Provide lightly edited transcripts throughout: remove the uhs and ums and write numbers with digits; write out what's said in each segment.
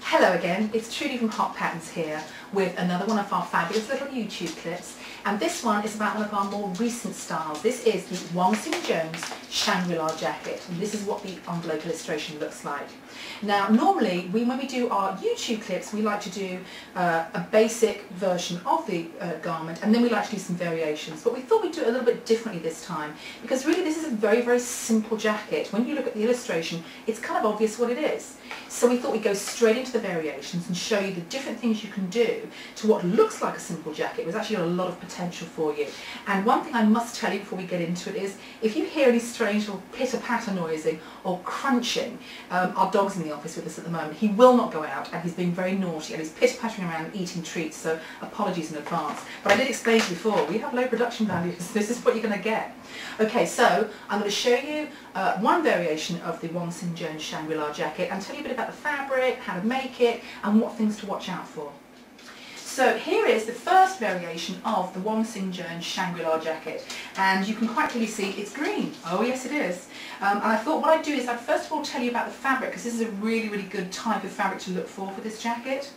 Hello again, it's Trudy from Hot Patterns here with another one of our fabulous little YouTube clips, and this one is about one of our more recent styles. This is the Jones Shangri La Jacket, and this is what the envelope illustration looks like. Now normally when we do our YouTube clips we like to do a basic version of the garment, and then we like to do some variations, but we thought we'd do it a little bit differently this time because really this is a very simple jacket. When you look at the illustration it's kind of obvious what it is. So we thought we'd go straight into the variations and show you the different things you can do to what looks like a simple jacket. It's actually got a lot of potential for you. And one thing I must tell you before we get into it is, if you hear any strange little pitter-patter noising or crunching, our dog's in the office with us at the moment. He will not go out and he's being very naughty and he's pitter-pattering around and eating treats, so apologies in advance. But I did explain to you before, we have low production values. This is what you're going to get. Okay, so I'm going to show you one variation of the Jones Shangri La Jacket and tell you a bit about the fabric, how to make it, and what things to watch out for. So here is the first variation of the Jones Shangri La Jacket, and you can quite clearly see it's green. Oh yes it is. And I thought what I'd do is I'd first of all tell you about the fabric, because this is a really good type of fabric to look for this jacket.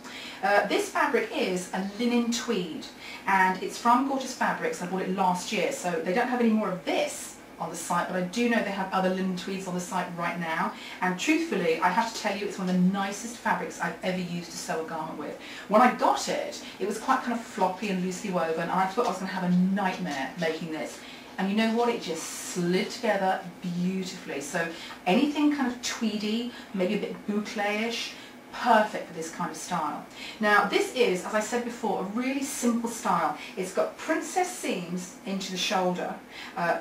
This fabric is a linen tweed, and it's from Gorgeous Fabrics. I bought it last year, so they don't have any more of this on the site, but I do know they have other linen tweeds on the site right now, and truthfully I have to tell you it's one of the nicest fabrics I've ever used to sew a garment with. When I got it, it was quite kind of floppy and loosely woven, and I thought I was going to have a nightmare making this. And you know what, it just slid together beautifully. So anything kind of tweedy, maybe a bit boucle-ish, perfect for this kind of style. Now this is, as I said before, a really simple style. It's got princess seams into the shoulder,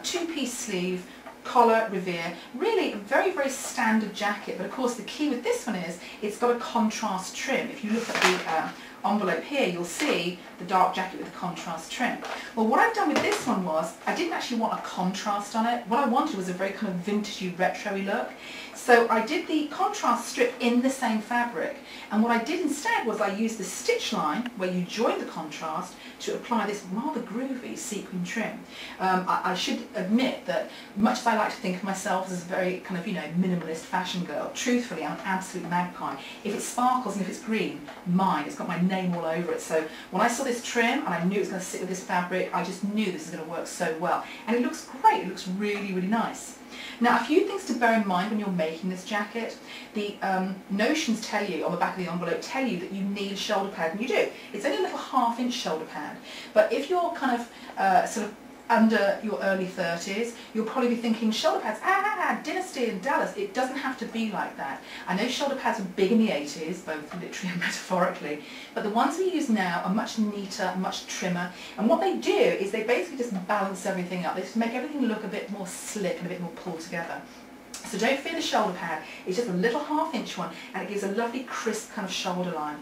two-piece sleeve, collar, revere, really a very standard jacket, but of course the key with this one is it's got a contrast trim. If you look at the envelope here you'll see the dark jacket with the contrast trim. Well, what I've done with this one was I didn't actually want a contrast on it. What I wanted was a very kind of vintagey, retro-y look. So I did the contrast strip in the same fabric, and what I did instead was I used the stitch line where you join the contrast to apply this rather groovy sequin trim. I should admit that much as I like to think of myself as a very kind of, you know, minimalist fashion girl, truthfully I'm an absolute magpie. If it sparkles and if it's green, mine. It's got my name all over it. So when I saw this trim and I knew it was going to sit with this fabric, I just knew this is going to work so well. And it looks great. It looks really nice. Now, a few things to bear in mind when you're making this jacket. The notions tell you, on the back of the envelope, tell you that you need a shoulder pad, and you do. It's only a little half-inch shoulder pad, but if you're kind of sort of under your early 30s, you'll probably be thinking shoulder pads, Dynasty and Dallas. It doesn't have to be like that. I know shoulder pads were big in the 80s, both literally and metaphorically, but the ones we use now are much neater, much trimmer, and what they do is they basically just balance everything up. They just make everything look a bit more slick and a bit more pulled together. So don't fear the shoulder pad. It's just a little half-inch one, and it gives a lovely crisp kind of shoulder line.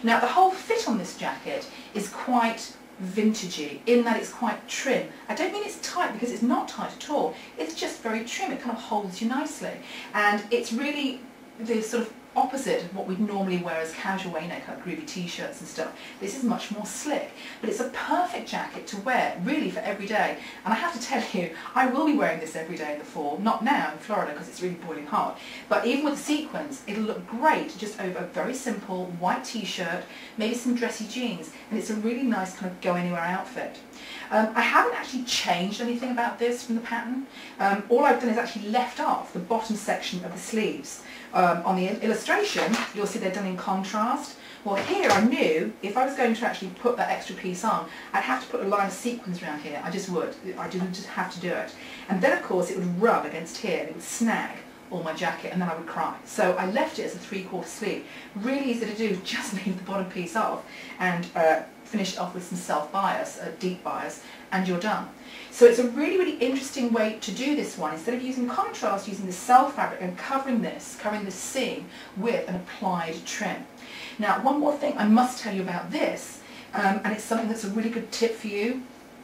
Now the whole fit on this jacket is quite vintagey in that it's quite trim. I don't mean it's tight, because it's not tight at all. It's just very trim. It kind of holds you nicely, and it's really the sort of opposite of what we'd normally wear as casual wear, you know, kind of groovy t-shirts and stuff. This is much more slick, but it's a perfect jacket to wear really for every day. And I have to tell you, I will be wearing this every day in the fall. Not now in Florida because it's really boiling hot, but even with the sequins it'll look great just over a very simple white t-shirt, maybe some dressy jeans, and it's a really nice kind of go anywhere outfit. I haven't actually changed anything about this from the pattern. All I've done is actually left off the bottom section of the sleeves. On the illustration you'll see they're done in contrast. Well, here I knew if I was going to actually put that extra piece on, I'd have to put a line of sequins around here. I just would. I didn't just have to do it. And then of course it would rub against here and it would snag all my jacket, and then I would cry. So I left it as a 3/4 sleeve. Really easy to do, just leave the bottom piece off and finish it off with some self-bias, deep bias, and you're done. So it's a really interesting way to do this one. Instead of using contrast, using the self fabric and covering this seam with an applied trim. Now one more thing I must tell you about this, and it's something that's a really good tip for you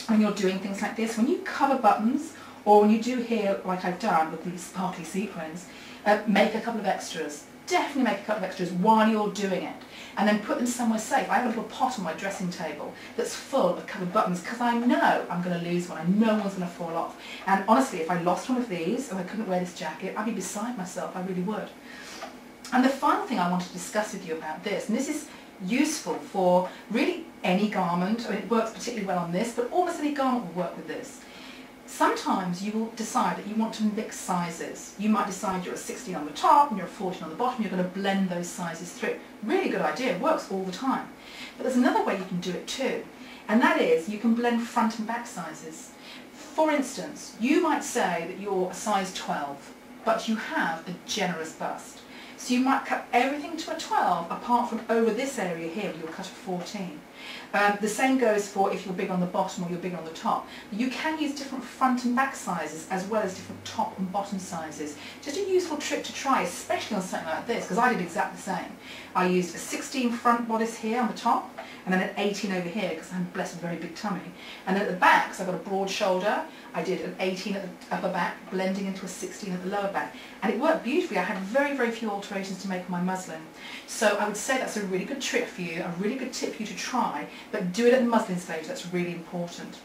when you're doing things like this. When you cover buttons, or when you do here like I've done with these sparkly sequins, make a couple of extras. Definitely make a couple of extras while you're doing it, and then put them somewhere safe. I have a little pot on my dressing table that's full of covered buttons because I know I'm going to lose one. I know one's going to fall off, and honestly if I lost one of these and I couldn't wear this jacket, I'd be beside myself. I really would. And the final thing I want to discuss with you about this, and this is useful for really any garment, I mean, it works particularly well on this, but almost any garment will work with this. Sometimes you will decide that you want to mix sizes. You might decide you're a 16 on the top and you're a 14 on the bottom, you're going to blend those sizes through. Really good idea, it works all the time. But there's another way you can do it too, and that is you can blend front and back sizes. For instance, you might say that you're a size 12, but you have a generous bust. So you might cut everything to a 12 apart from over this area here where you'll cut a 14. The same goes for if you're big on the bottom or you're big on the top. You can use different front and back sizes as well as different top and bottom sizes. Just a useful trick to try, especially on something like this, because I did exactly the same. I used a 16 front bodice here on the top, and then an 18 over here because I'm blessed with a very big tummy. And then at the back, because I've got a broad shoulder, I did an 18 at the upper back, blending into a 16 at the lower back. And it worked beautifully. I had very, very few alterations to make on my muslin. So I would say that's a really good trick for you, a really good tip for you to try, but do it at the muslin stage, that's really important.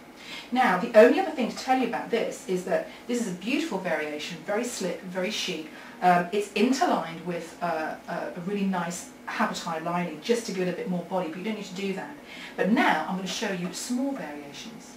Now, the only other thing to tell you about this is that this is a beautiful variation, very slick, very chic. It's interlined with a really nice habit lining just to give it a bit more body, but you don't need to do that. But now I'm going to show you small variations.